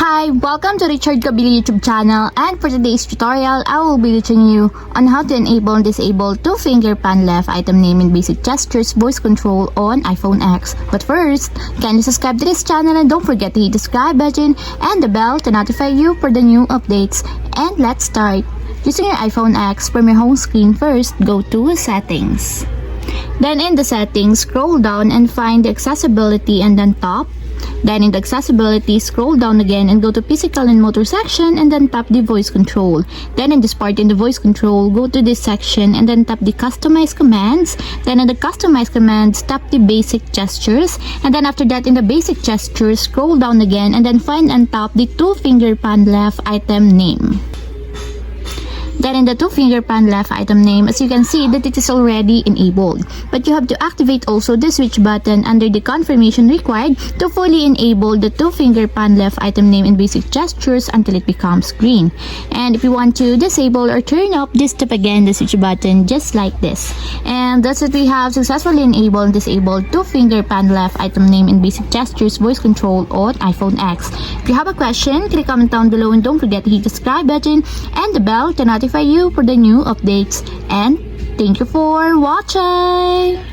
Hi, welcome to Richard Kabili YouTube channel, and for today's tutorial, I will be teaching you on how to enable and disable two-finger pan left item name and basic gestures voice control on iPhone X. But first, kindly subscribe to this channel and don't forget to hit the subscribe button and the bell to notify you for the new updates. And let's start. Using your iPhone X, from your home screen first, go to Settings. Then in the settings, scroll down and find the accessibility and then top. Then in the accessibility, scroll down again and go to physical and motor section and then tap the voice control. Then in this part in the voice control, go to this section and then tap the customize commands. Then in the customize commands, tap the basic gestures. And then after that in the basic gestures, scroll down again and then find and tap the two-finger pan left item name. Then in the two-finger pan left item name, as you can see that it is already enabled. But you have to activate also the switch button under the confirmation required to fully enable the two-finger pan left item name and basic gestures until it becomes green. And if you want to disable or turn off, just tap again the switch button just like this. And that's it, we have successfully enabled and disabled two-finger pan left item name and basic gestures voice control on iPhone X. If you have a question, click comment down below and don't forget to hit the subscribe button and the bell to notify you for the new updates. And thank you for watching.